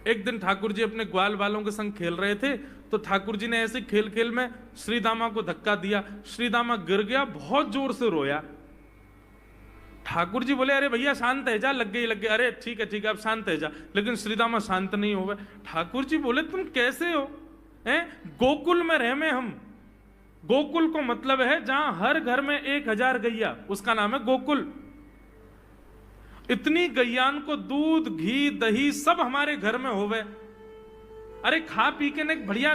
एक दिन ठाकुर जी अपने ग्वाल वालों के संग खेल रहे थे, तो ठाकुर जी ने ऐसे खेल खेल में श्रीदामा को धक्का दिया, श्रीदामा गिर गया, बहुत जोर से रोया। ठाकुर जी बोले, अरे भैया शांत है जा, लग गई, अरे ठीक है अब शांत है जा, लेकिन श्रीदामा शांत नहीं हो गए। ठाकुर जी बोले, तुम कैसे हो? गोकुल में रह में हम, गोकुल को मतलब है जहां हर घर में 1000 गैया, उसका नाम है गोकुल। इतनी गैयान को दूध घी दही सब हमारे घर में होवे, अरे खा पी के ने बढ़िया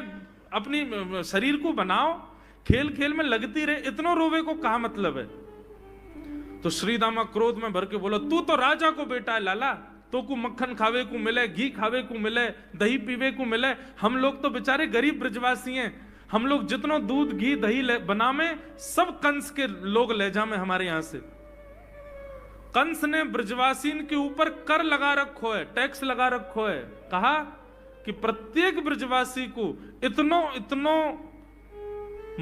अपनी शरीर को बनाओ, खेल खेल में लगती रहे, इतनो रोवे को कहा मतलब है? तो श्रीदामा क्रोध में भर के बोला, तू तो राजा को बेटा है लाला, तो को मक्खन खावे को मिले, घी खावे को मिले, दही पीवे को मिले, हम लोग तो बेचारे गरीब ब्रजवासी हैं, हम लोग जितनो दूध घी दही बनावे सब कंस के लोग ले जामे हमारे यहां से। कंस ने ब्रजवासीन के ऊपर कर लगा रखो है, टैक्स लगा रखो है, कहा कि प्रत्येक ब्रजवासी को इतनो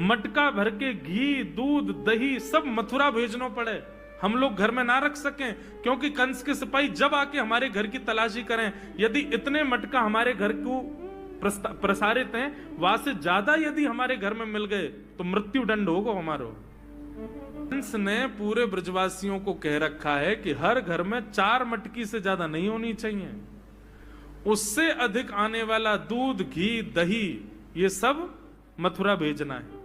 मटका भर के घी दूध दही सब मथुरा भेजना पड़े, हम लोग घर में ना रख सकें, क्योंकि कंस के सिपाही जब आके हमारे घर की तलाशी करें, यदि इतने मटका हमारे घर को प्रसारित हैं, वहां से ज्यादा यदि हमारे घर में मिल गए तो मृत्यु दंड होगा हमारो। कंस ने पूरे ब्रजवासियों को कह रखा है कि हर घर में 4 मटकी से ज्यादा नहीं होनी चाहिए, उससे अधिक आने वाला दूध घी दही ये सब मथुरा भेजना है।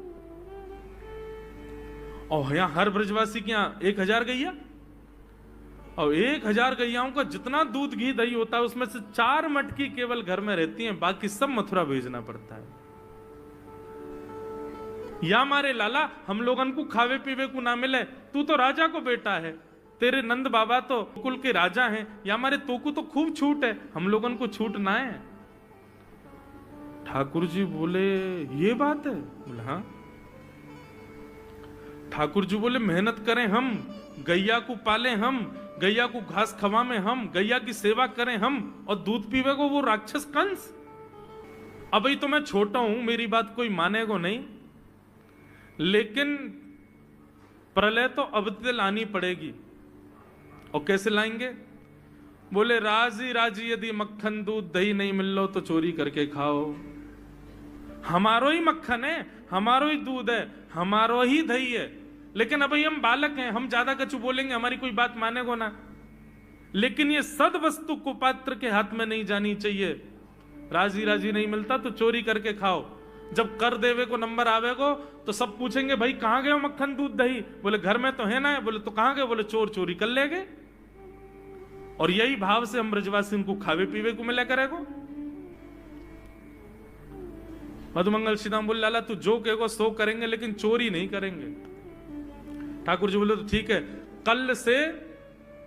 और यहां हर ब्रजवासी के यहां 1000 गैया, और 1000 गैयाओं का जितना दूध घी दही होता है उसमें से 4 मटकी केवल घर में रहती हैं, बाकी सब मथुरा भेजना पड़ता है। या मारे लाला हम लोगन को खावे पीवे को ना मिले, तू तो राजा को बेटा है, तेरे नंद बाबा तो कुल के राजा हैं, या मारे तो को तो खूब छूट है, हम लोगन को छूट ना है। ठाकुर जी बोले, ये बात है? बोले हाँ। ठाकुर जी बोले, मेहनत करें हम, गैया को पाले हम, गैया को घास खवा में हम, गैया की सेवा करें हम, और दूध पीवे को वो राक्षस कंस। अभी तो मैं छोटा हूं, मेरी बात कोई मानेगो नहीं, लेकिन प्रलय तो अब तक लानी पड़ेगी। और कैसे लाएंगे? बोले, राजी राजी यदि मक्खन दूध दही नहीं मिल लो तो चोरी करके खाओ, हमारो ही मक्खन है, हमारो ही दूध है, हमारो ही दही है, लेकिन अभी हम बालक हैं, हम ज्यादा कछु बोलेंगे हमारी कोई बात मानेगो ना। लेकिन ये सद वस्तु कुपात्र के हाथ में नहीं जानी चाहिए। राजी राजी नहीं मिलता तो चोरी करके खाओ, जब कर देवे को नंबर आवेगो तो सब पूछेंगे, भाई कहां गए हो मक्खन दूध दही? बोले घर में तो है ना। बोले तो कहां गए? बोले चोर चोरी कर ले गए। और यही भाव से हम ब्रजवासी को खावे पीवे को मिला करेगो। मधुमंगल श्रीदाम बोले, लाला तू जो कहेगो सो करेंगे, लेकिन चोरी नहीं करेंगे। ठाकुर जी बोले, तो ठीक है, कल से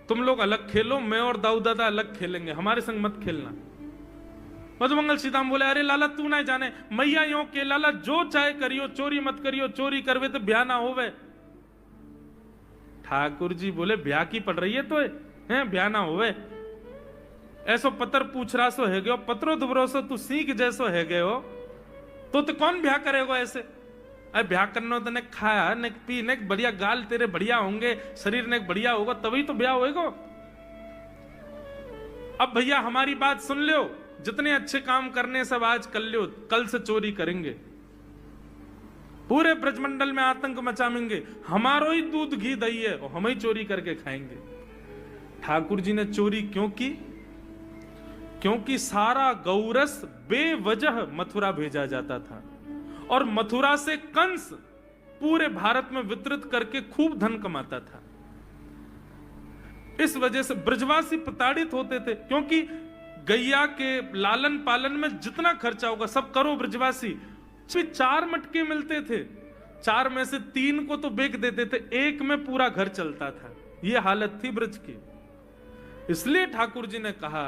तुम लोग अलग खेलो, मैं और दाऊ दादा अलग खेलेंगे, हमारे संग मत खेलना। मधुमंगल सीताम बोले, अरे लाला तू ना जाने, मैया यो के लाला जो चाहे करियो, चोरी मत करियो, चोरी करवे तो ब्याह ना होवे। ठाकुर जी बोले, ब्याह की पड़ रही है तो है, ब्याह ना होवे। ऐसो पत्र पूछ रहा सो है गयो, पत्रो दुबरो सो तू सीख जैसो है गयो, तो कौन ब्याह करेगा ऐसे? अरे ब्याह करना तो ने खाया ने पी ने बढ़िया, गाल तेरे बढ़िया होंगे, शरीर ने बढ़िया होगा, तभी तो ब्याह होएगा। अब भैया हमारी बात सुन लो, जितने अच्छे काम करने सब आज कर लो, कल से चोरी करेंगे, पूरे ब्रजमंडल में आतंक मचाएंगे, हमारो ही दूध घी दही है और हम ही चोरी करके खाएंगे। ठाकुर जी ने चोरी क्यों की? क्योंकि सारा गौरस बेवजह मथुरा भेजा जाता था, और मथुरा से कंस पूरे भारत में वितरित करके खूब धन कमाता था। इस वजह से ब्रजवासी प्रताड़ित होते थे, क्योंकि गैया के लालन पालन में जितना खर्चा होगा सब करो ब्रजवासी। 4 मटके मिलते थे, 4 में से 3 को तो बेच देते थे, 1 में पूरा घर चलता था। यह हालत थी ब्रज की। इसलिए ठाकुर जी ने कहा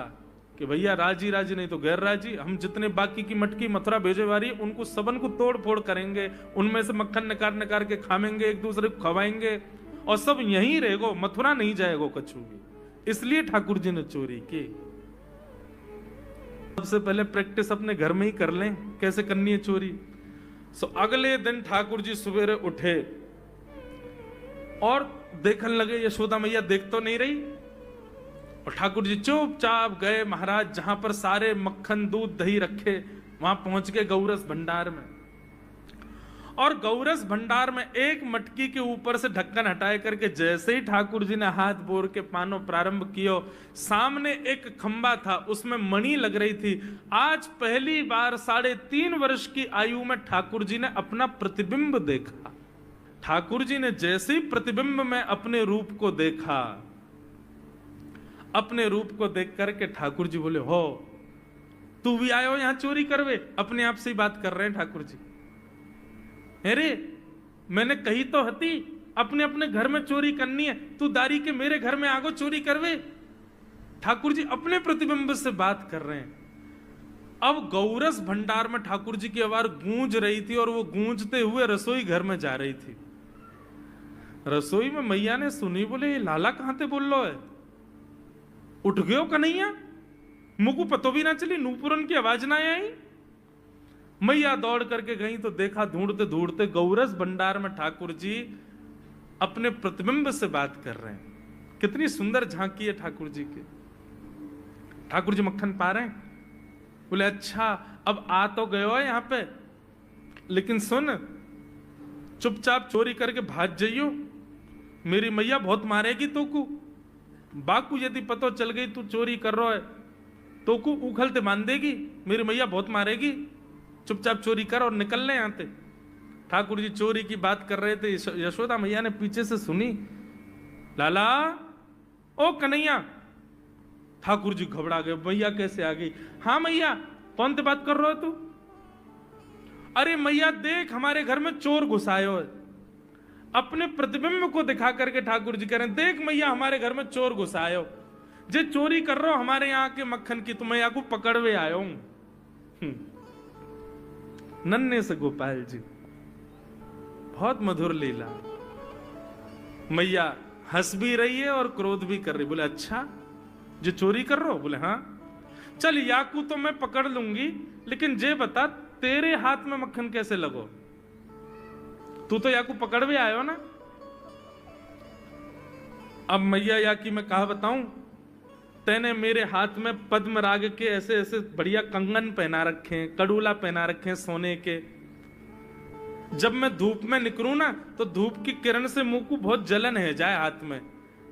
कि भैया राजी राजी नहीं तो गैर राजी, हम जितने बाकी की मटकी मथुरा भेजे वाली उनको सबन को तोड़ फोड़ करेंगे, उनमें से मक्खन निकाल निकाल के खाएंगे, एक दूसरे को खवाएंगे, और सब यहीं रहेगो, मथुरा नहीं जाएगो कछु भी। इसलिए ठाकुर जी ने चोरी की। सबसे पहले प्रैक्टिस अपने घर में ही कर लें कैसे करनी है चोरी। सो अगले दिन ठाकुर जी सवेरे उठे और देखने लगे, यशोदा मैया देख तो नहीं रही, और ठाकुर जी चुपचाप गए महाराज जहां पर सारे मक्खन दूध दही रखे, वहां पहुंच गए गौरस भंडार में। और गौरस भंडार में एक मटकी के ऊपर से ढक्कन हटाए करके जैसे ही ठाकुर जी ने हाथ बोर के पानो प्रारंभ किया, सामने एक खंबा था, उसमें मणि लग रही थी। आज पहली बार 3.5 वर्ष की आयु में ठाकुर जी ने अपना प्रतिबिंब देखा। ठाकुर जी ने जैसे ही प्रतिबिंब में अपने रूप को देखा, अपने रूप को देख करके ठाकुर जी बोले, हो तू भी आयो यहां चोरी करवे? अपने आप से ही बात कर रहे हैं ठाकुर जी। अरे मैंने कही तो हती अपने अपने घर में चोरी करनी है, तू दारी के मेरे घर में आगो चोरी करवे? ठाकुर जी अपने प्रतिबिंब से बात कर रहे हैं। अब गौरस भंडार में ठाकुर जी की आवाज गूंज रही थी और वो गूंजते हुए रसोई घर में जा रही थी। रसोई में मैया ने सुनी, बोले ये लाला कहां थे बोल लो है? उठ गयो कन्हैया? मुझको पतो भी ना चली, नूपुरन की आवाज ना आई। मैया दौड़ करके गई तो देखा ढूंढते ढूंढते गौरस भंडार में ठाकुर जी अपने प्रतिबिंब से बात कर रहे हैं। कितनी सुंदर झांकी है ठाकुर जी की। ठाकुर जी मक्खन पा रहे हैं। बोले अच्छा अब आ तो गयो है यहां पे, लेकिन सुन चुपचाप चोरी करके भाग जाइयो, मेरी मैया बहुत मारेगी तो को। बाकू यदि पतो चल गई तू चोरी कर रहा है तो को उखलते मान देगी, मेरी मैया बहुत मारेगी। चुपचाप चोरी कर और निकल ले यहां से। ठाकुर जी चोरी की बात कर रहे थे, यशोदा मैया ने पीछे से सुनी, लाला ओ कन्हैया। ठाकुर जी घबरा गए, मैया कैसे आ गई? हाँ मैया, कौन से बात कर रहे हो तू? अरे मैया देख हमारे घर में चोर घुसायो है। अपने प्रतिबिंब को दिखा करके ठाकुर जी कह रहे हैं, देख मैया हमारे घर में चोर घुसायो, जे चोरी कर रहे हो हमारे यहाँ के मक्खन की, तो मैया को पकड़वे आयो हूं। नन्हे से गोपाल जी, बहुत मधुर लीला। मैया हंस भी रही है और क्रोध भी कर रही। बोले अच्छा जो चोरी कर रहे हो? बोले हाँ। चल याकू तो मैं पकड़ लूंगी, लेकिन जे बता तेरे हाथ में मक्खन कैसे लगो? तू तो याकू पकड़वे आयो ना। अब मैया याकी मैं कहा बताऊं, तेने मेरे हाथ में पद्मराग के ऐसे ऐसे बढ़िया कंगन पहना रखे हैं, कड़ूला पहना रखे हैं सोने के। जब मैं धूप में निकलूं ना तो धूप की किरण से मुंह को बहुत जलन है जाए हाथ में।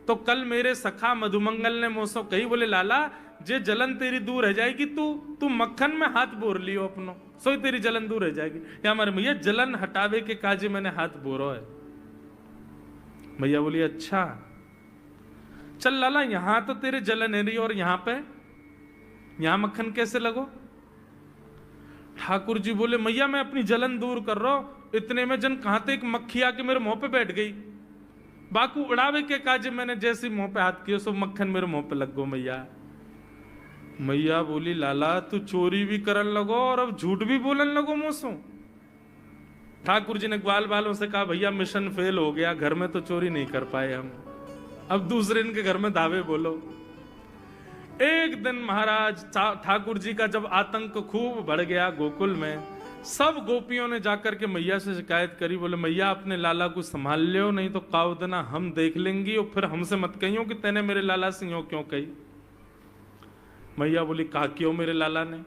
तो कल मेरे सखा मधुमंगल ने मुझसे कही, बोले लाला जे जलन तेरी दूर रह जाएगी, तू मक्खन में हाथ बोर लियो अपनो, सोई तेरी जलन दूर रह जाएगी। या हमारे मैया जलन हटावे के काजे मैंने हाथ बोरो है। मैया बोली अच्छा चल लाला, यहां तो तेरे जलन है रही और यहां मक्खन कैसे लगो? ठाकुर जी बोले मैया मैं अपनी जलन दूर कर रहा हूं। इतने में जन कहां एक मक्खी आके मेरे मुंह पे बैठ गई। बाकू उड़ावे के काजे मैंने जैसे मुंह पे हाथ किया, सो मक्खन मेरे मुंह पे लग गो। मैया बोली लाला तू चोरी भी करन लगो और अब झूठ भी बोलन लगो मुझसे। ठाकुर जी ने ग्वाल बालों से कहा, भैया मिशन फेल हो गया, घर में तो चोरी नहीं कर पाए हम, अब दूसरे इनके घर में दावे बोलो। एक दिन महाराज ठाकुर जी का जब आतंक खूब बढ़ गया गोकुल में, सब गोपियों ने जाकर के मैया से शिकायत करी। बोले मैया अपने लाला को संभाल लियो, नहीं तो काउदना हम देख लेंगी और फिर हमसे मत कहियो कि तेने मेरे लाला से यूं क्यों कही। मैया बोली कहा क्यों मेरे लाला ने?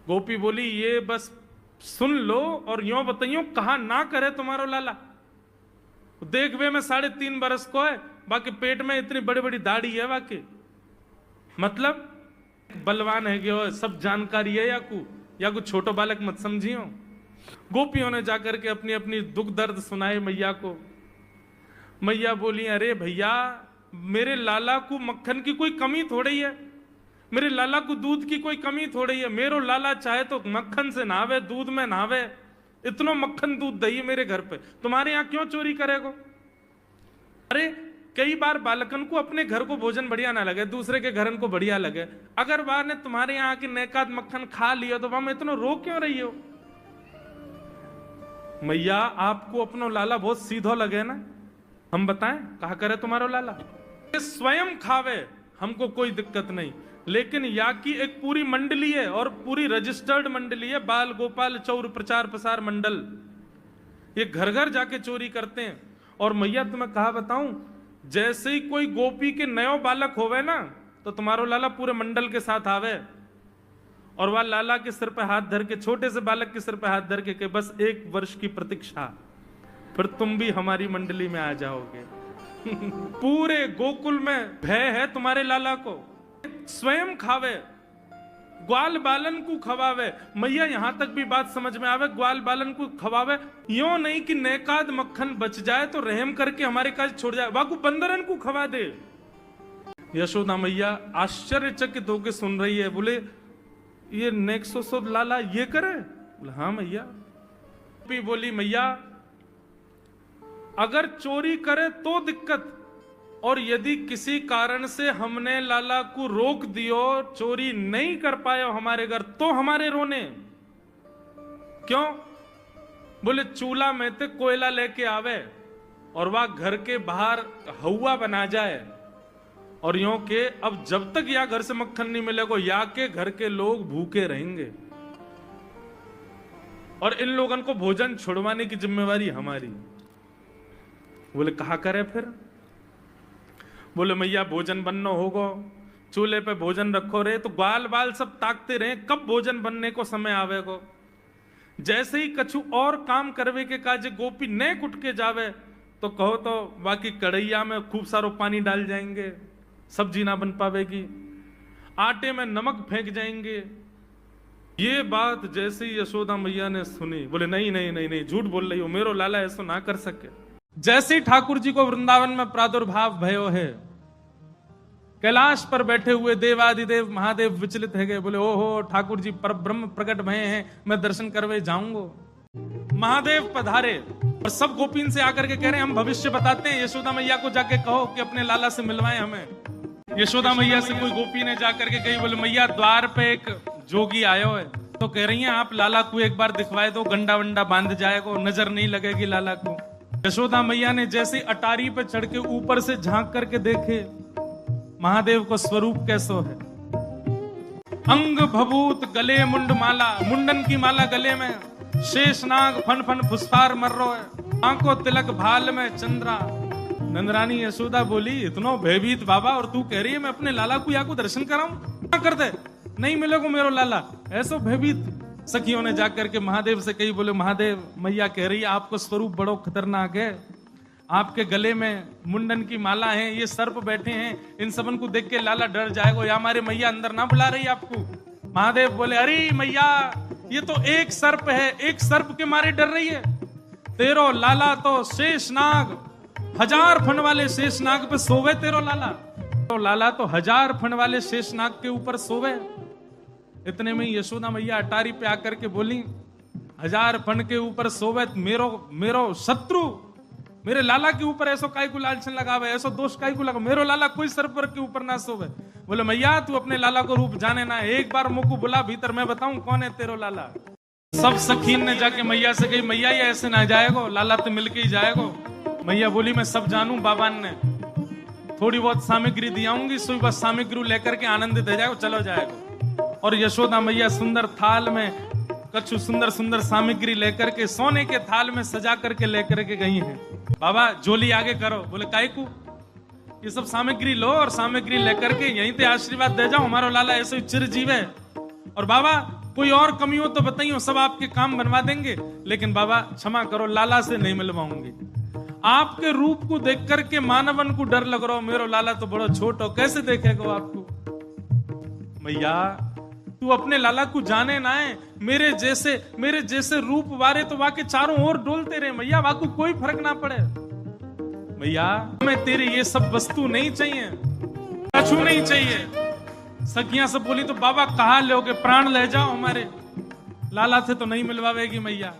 गोपी बोली ये बस सुन लो और यूं बताइयो कहा ना करे तुम्हारो लाला। देख वे मैं 3.5 बरस को है, बाकी पेट में इतनी बड़ी बड़ी दाढ़ी है, बाकी मतलब बलवान है कि सब जानकारी है या कुछ छोटो बालक मत समझियो। गोपियों ने जाकर के अपनी अपनी दुख दर्द सुनाए मैया को। मैया बोली अरे भैया मेरे लाला को मक्खन की कोई कमी थोड़ी है, मेरे लाला को दूध की कोई कमी थोड़ी है। मेरो लाला चाहे तो मक्खन से नहावे, दूध में नहावे, इतना मक्खन दूध दही मेरे घर पे, तुम्हारे यहां क्यों चोरी करेगो? अरे कई बार बालकन को अपने घर को भोजन बढ़िया ना लगे, दूसरे के घरन को बढ़िया लगे, अगर बार ने तुम्हारे यहाँ की नेकात मक्खन खा लियो तो वहां इतना रो क्यों रही हो? मैया आपको अपनो लाला बहुत सीधो लगे ना, हम बताएं कहा करे तुम्हारो लाला? स्वयं खावे हमको कोई दिक्कत नहीं, लेकिन या की एक पूरी मंडली है और पूरी रजिस्टर्ड मंडली है, बाल गोपाल चौर प्रचार प्रसार मंडल, ये घर घर जाके चोरी करते हैं। और मैया तुम्हें कहा बताऊं, जैसे ही कोई गोपी के नयो बालक होवे ना, तो तुम्हारो लाला पूरे मंडल के साथ आवे और वह लाला के सिर पे हाथ धर के, छोटे से बालक के सिर पे हाथ धर के बस 1 वर्ष की प्रतीक्षा, फिर तुम भी हमारी मंडली में आ जाओगे। पूरे गोकुल में भय है तुम्हारे लाला को। स्वयं खावे, ग्वाल बालन को खवावे। मैया यहां तक भी बात समझ में आवे, ग्वाल बालन को खवावे, यो नहीं कि नेकाद मक्खन बच जाए तो रहम करके हमारे काज छोड़ जाए, वाकू बंदरन को खवा दे। यशोदा मैया आश्चर्यचकित होकर सुन रही है। बोले ये नेक्सो लाला ये करे? बोले हाँ मैया। बोली मैया अगर चोरी करे तो दिक्कत, और यदि किसी कारण से हमने लाला को रोक दियो, चोरी नहीं कर पाए हमारे घर, तो हमारे रोने क्यों? बोले चूल्हा में ते कोयला लेके आवे और वह घर के बाहर हवा बना जाए, और यूं के अब जब तक या घर से मक्खन नहीं मिलेगा या के घर के लोग भूखे रहेंगे, और इन लोगों को भोजन छुड़वाने की जिम्मेवारी हमारी। बोले कहा करे फिर? बोले मैया भोजन बनना होगा, चूल्हे पे भोजन रखो रे, तो ग्वाल बाल सब ताकते रहे कब भोजन बनने को समय आवेगो। जैसे ही कछु और काम करवे के काजे गोपी ने कुट के जावे, तो कहो तो बाकी कढ़ैया में खूब सारो पानी डाल जाएंगे, सब्जी ना बन पावेगी, आटे में नमक फेंक जाएंगे। ये बात जैसे ही यशोदा मैया ने सुनी, बोले नहीं नहीं नहीं नहीं, झूठ बोल रही हो, मेरो लाला ऐसा ना कर सके। जैसे ही ठाकुर जी को वृंदावन में प्रादुर्भाव भयो है, कैलाश पर बैठे हुए देवादिदेव महादेव विचलित है गए। बोले ओहो ठाकुर जी पर ब्रह्म प्रकट भये हैं, मैं दर्शन करवे जाऊंगा। महादेव पधारे और सब गोपीन से आकर के कह रहे हैं हम भविष्य बताते हैं, यशोदा मैया को जाके कहो कि अपने लाला से मिलवाएं हमें। यशोदा मैया से कोई गोपी ने जाकर के कही, बोले मैया द्वार पे एक जोगी आयो है, तो कह रही है आप लाला को एक बार दिखवाए दो, गंडा वंडा बांध जाएगा, नजर नहीं लगेगी लाला को। यशोदा मैया ने जैसे अटारी पे चढ़ के ऊपर से झांक करके देखे महादेव को स्वरूप कैसो है। अंग भभूत गले मुंड माला, मुंडन की माला गले में, शेषनाग फन फन फुसफार मर रो है, आंखों तिलक भाल में चंद्रा। नंदरानी यशोदा बोली इतनो भयभीत बाबा, और तू कह रही है मैं अपने लाला को या को दर्शन कराऊं? क्या कर दे, नहीं मिलेगा मेरो लाला, ऐसो भयभीत। सखियों ने जाकर के महादेव से कही, बोले महादेव मैया कह रही है आपको स्वरूप बड़ो खतरनाक है, आपके गले में मुंडन की माला है, ये सर्प बैठे हैं, इन सबन को देख के लाला डर जाएगा, या हमारे मैया अंदर ना बुला रही आपको। महादेव बोले अरे मैया ये तो एक सर्प है, एक सर्प के मारे डर रही है, तेरो लाला तो शेषनाग 1000 फण वाले शेषनाग पे सोवे, तेरो लाला तो लाला तो 1000 फण वाले शेषनाग के ऊपर सोवे। इतने में यशोदा मैया अटारी पे आकर के बोली 1000 फण के ऊपर सोवे, मेरो शत्रु मेरे लाला के ऊपर ऐसो काय को लालचन लगावे, ऐसो दोष काय को लगा, मेरो लाला कोई सर्पर के ऊपर ना सोवे। बोले मैया तू अपने लाला को रूप जाने ना, एक बार मुझको बुला भीतर, मैं बताऊं कौन है तेरो लाला। सब सखीन ने जाके मैया से कही मैया ये ऐसे ना जाएगो, लाला तो मिलके ही जाएगो। मैया बोली मैं सब जानू, बाबान ने थोड़ी बहुत सामग्री दियाऊंगी, सुई बस सामग्री लेकर के आनंदित हो जाएगो, चलो जाएगो। और यशोदा मैया सुंदर थाल में कछु सुंदर सुंदर सामग्री लेकर के सोने के थाल में सजा करके लेकर के गई हैं। बाबा झोली आगे करो। बोले काय को? ये सब सामग्री लो और सामग्री लेकर के यहीं पे आशीर्वाद दे जाओ, हमारा लाला ऐसे चिरजीव है। और बाबा कोई और कमी हो तो बताइए, सब आपके काम बनवा देंगे, लेकिन बाबा क्षमा करो लाला से नहीं मिलवाऊंगी। आपके रूप को देख करके मानवन को डर लग रहा हो, मेरो लाला तो बड़ा छोट हो, कैसे देखेगा आपको? मैया तू अपने लाला को जाने ना है, मेरे जैसे रूप वारे तो वाके चारों ओर डोलते रहे मैया, वाकू कोई फर्क ना पड़े। मैया हमें तेरी ये सब वस्तु नहीं चाहिए, कछु नहीं चाहिए। सखियां सब बोली तो बाबा कहा लोगे, प्राण ले जाओ हमारे, लाला से तो नहीं मिलवावेगी मैया।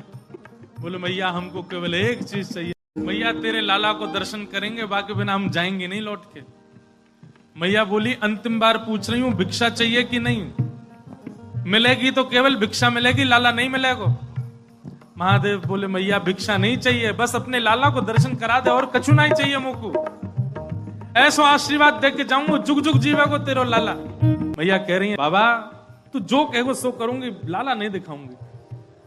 बोले मैया हमको केवल एक चीज चाहिए, मैया तेरे लाला को दर्शन करेंगे, बाकी बिना हम जाएंगे नहीं लौट के। मैया बोली अंतिम बार पूछ रही हूं, भिक्षा चाहिए कि नहीं? मिलेगी तो केवल भिक्षा मिलेगी, लाला नहीं मिलेगा। महादेव बोले मैया भिक्षा नहीं चाहिए, बस अपने लाला को दर्शन करा दे और कछु नहीं चाहिए मुझको, ऐसो आशीर्वाद दे के जाऊंगा, जुग जुग जीवेगो तेरो लाला। मैया कह रही है बाबा तू जो कहेगो सो करूंगी, लाला नहीं दिखाऊंगी।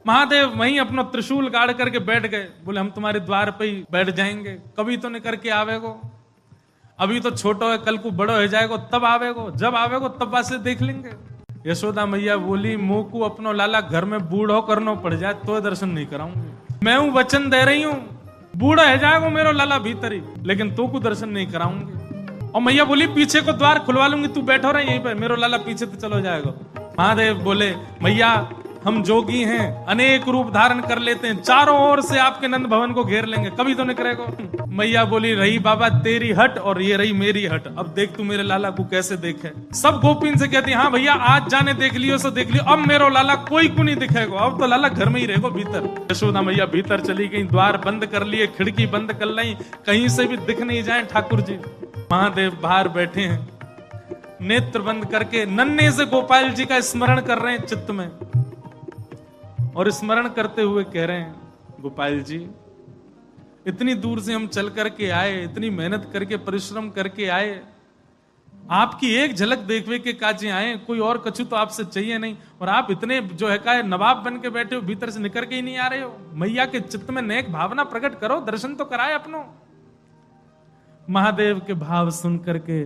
महादेव वहीं अपना त्रिशूल गाड़ करके बैठ गए। बोले हम तुम्हारे द्वार पे ही बैठ जाएंगे, कभी तो नहीं करके आवेगो। अभी तो छोटो है, कल को बड़ो हो जाएगो तब आवेगो, जब आवेगो तब वासे देख लेंगे। यशोदा मैया बोली मोह को अपनो लाला घर में बूढ़ो करनो पड़ जाए तो दर्शन नहीं कराऊंगी। मैं हूं वचन दे रही हूं, बूढ़ा है जाएगो मेरो लाला भीतर ही, लेकिन तो को दर्शन नहीं कराऊंगी। और मैया बोली पीछे को द्वार खुलवा लूंगी, तू बैठो रहे यहीं पे, मेरो लाला पीछे तो चलो जाएगा। महादेव बोले मैया हम जोगी हैं, अनेक रूप धारण कर लेते हैं, चारों ओर से आपके नंद भवन को घेर लेंगे, कभी तो निकलेगा। मैया बोली रही बाबा तेरी हट और ये रही मेरी हट, अब देख तू मेरे लाला को कैसे देखे। सब गोपीन से कहती हाँ भैया आज जाने देख लियो सो देख लियो, अब मेरो लाला कोई को नहीं दिखेगा, अब तो लाला घर में ही रहेगा भीतर। यशोदा मैया भीतर चली गई, द्वार बंद कर लिए, खिड़की बंद कर ली, कहीं से भी दिख नहीं जाए ठाकुर जी। महादेव बाहर बैठे हैं, नेत्र बंद करके नन्हे से गोपाल जी का स्मरण कर रहे हैं चित्त में, और स्मरण करते हुए कह रहे हैं गोपाल जी इतनी दूर से हम चल करके आए, इतनी मेहनत करके परिश्रम करके आए, आपकी एक झलक देखने के काजे आए, कोई और कछु तो आपसे चाहिए नहीं, और आप इतने जो है का नवाब बन के बैठे हो, भीतर से निकल के ही नहीं आ रहे हो। मैया के चित्त में नेक भावना प्रकट करो, दर्शन तो कराए अपनो। महादेव के भाव सुन करके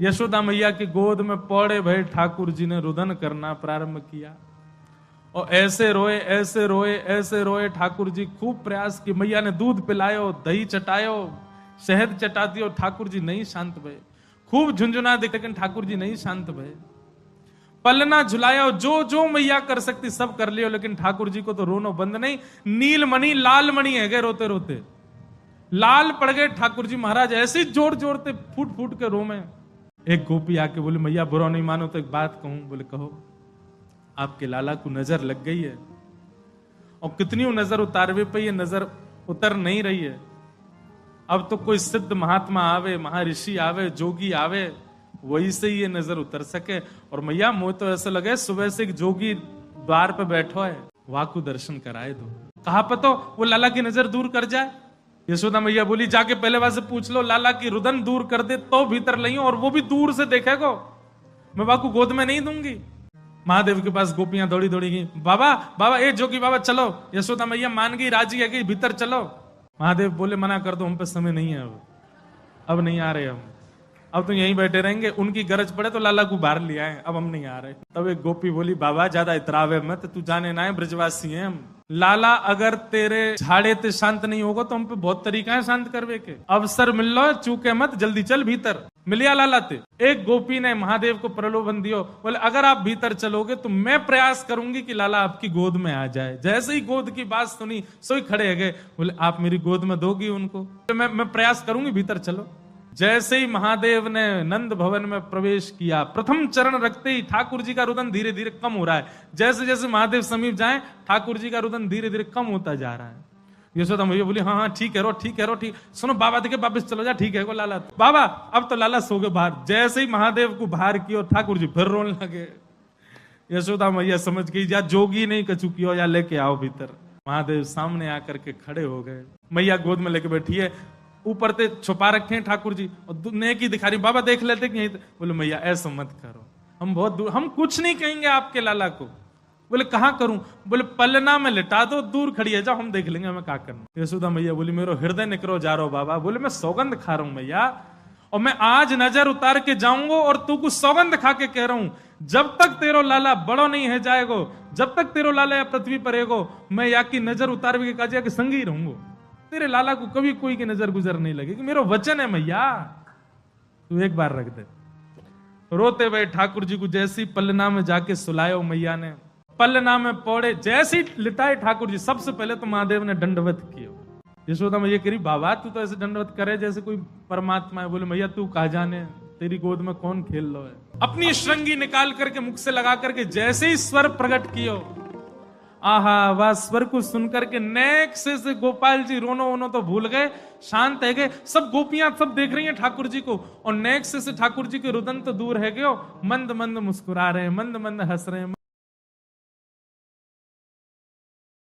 यशोदा मैया की गोद में पौड़े भय ठाकुर जी ने रुदन करना प्रारंभ किया, और ऐसे रोए ऐसे रोए ऐसे रोए। ठाकुर जी खूब प्रयास की, मैया ने दूध पिलायो, दही चटायो, शहद चटा दियो, ठाकुर जी नहीं शांत भये। खूब झुंझुना दे, लेकिन ठाकुर जी नहीं शांत भये। पलना झुलायो, जो जो मैया कर सकती सब कर लियो, लेकिन ठाकुर जी को तो रोनो बंद नहीं। नीलमणि लाल मणि है गए रोते रोते, लाल पड़ गए ठाकुर जी महाराज, ऐसे जोर जोरते फूट फूट के रो में। एक गोपी आके बोले मैया बुरा नहीं मानो तो एक बात कहूं। बोले कहो। आपके लाला को नजर लग गई है, और कितनी नजर उतारवे पे ये नजर उतर नहीं रही है। अब तो कोई सिद्ध महात्मा आवे, महर्षि आवे, जोगी आवे, वही से ये नजर उतर सके। और मैया मुझे तो ऐसा लगे सुबह से एक जोगी द्वार पे बैठो है, वहां को दर्शन कराए दो। कहा पतो वो लाला की नजर दूर कर जाए। यशोदा मैया बोली जाके पहले वहां से पूछ लो, लाला की रुदन दूर कर दे तो भीतर लइयो, और वो भी दूर से देखेगो, मैं बाकू गोद में नहीं दूंगी। महादेव के पास गोपियां दौड़ी दौड़ी गई, बाबा बाबा ए जोगी बाबा चलो। यशोदा मैया मान गई, राजी है कि भीतर चलो। महादेव बोले मना कर दो, हम पे समय नहीं है, अब नहीं आ रहे हम, अब तो यहीं बैठे रहेंगे, उनकी गरज पड़े तो लाला को बाहर ले आए, अब हम नहीं आ रहे। तब एक गोपी बोली बाबा ज्यादा इतरावे मत, तू जाने ना है ब्रजवासी हैं हम, लाला अगर तेरे झाड़े ते शांत नहीं होगा तो हम पे बहुत तरीका है शांत करवे के, अवसर मिल लो चूके मत, जल्दी चल भीतर। मिलिया लाला ते। एक गोपी ने महादेव को प्रलोभन दियो, बोले अगर आप भीतर चलोगे तो मैं प्रयास करूंगी कि लाला आपकी गोद में आ जाए। जैसे ही गोद की बात सुनी सोई खड़े गए, बोले आप मेरी गोद में दोगी उनको? मैं प्रयास करूंगी, भीतर चलो। जैसे ही महादेव ने नंद भवन में प्रवेश किया, प्रथम चरण रखते ही ठाकुर जी का रुदन धीरे धीरे कम हो रहा है। जैसे जैसे महादेव समीप जाए ठाकुर जी का रुदन धीरे धीरे कम होता जा रहा है। यशोदा मैया बोली हाँ हाँ ठीक है रो, ठीक है रो, ठीक। सुनो बाबा देखे वापस चलो जा, ठीक है को लाला बाबा अब तो लाला सो गए बाहर। जैसे ही महादेव को बाहर किया ठाकुर जी फिर रोने लगे। यशोदा मैया समझ गई या जोगी नहीं कछु कियो, या लेके आओ भीतर। महादेव सामने आकर के खड़े हो गए, मैया गोद में लेके बैठी है, ऊपर ते छुपा रखे हैं ठाकुर जी, और नेक ही दिखा रही। बाबा देख लेते कि यहीं। बोले मैया ऐसा मत करो, हम बहुत दूर, हम कुछ नहीं कहेंगे आपके लाला को। बोले कहाँ करूं? बोले पलना में लिटा दो, दूर खड़ी है, जाओ हम देख लेंगे हमें क्या करना। यशोदा मैया बोली मेरो हृदय निकरो जा रहा बाबा। बोले मैं सौगंध खा रहा हूं मैया, और मैं आज नजर उतार के जाऊंगा, और तू कुछ सौगंध खा के कह रहा हूं, जब तक तेरो लाला बड़ो नहीं है जाएगो, जब तक तेरो लाला पृथ्वी पर रहेगो, मैं या की नजर उतार के काजिया के संग ही रहूंगा। तेरे लाला को कभी कोई की नजर गुजर नहीं लगेगी, मेरा वचन है मैया, तू एक बार रख दे। रोते हुए ठाकुर जी को जैसी पलना में जाके सुलायो मैया ने, पलना में पौड़े जैसी लिटाए ठाकुर जी। सबसे पहले तो महादेव ने दंडवत किया। यशोदा मैया कह रही बाबा तू तो ऐसे दंडवत करे जैसे कोई परमात्मा है। बोले मैया तू कहा जाने, तेरी गोद में कौन खेल लो है। अपनी श्रृंगी निकाल करके मुख से लगा करके जैसे ही स्वर प्रकट कियो, आहा वह स्वर को सुनकर के नेक से गोपाल जी रोनो वोनो तो भूल गए, शांत है गए। सब गोपियां सब देख रही हैं ठाकुर जी को, और नेक से ठाकुर जी के रुदन तो दूर है गयो, मंद मंद मुस्कुरा रहे हैं, मंद मंद हंस रहे हैं।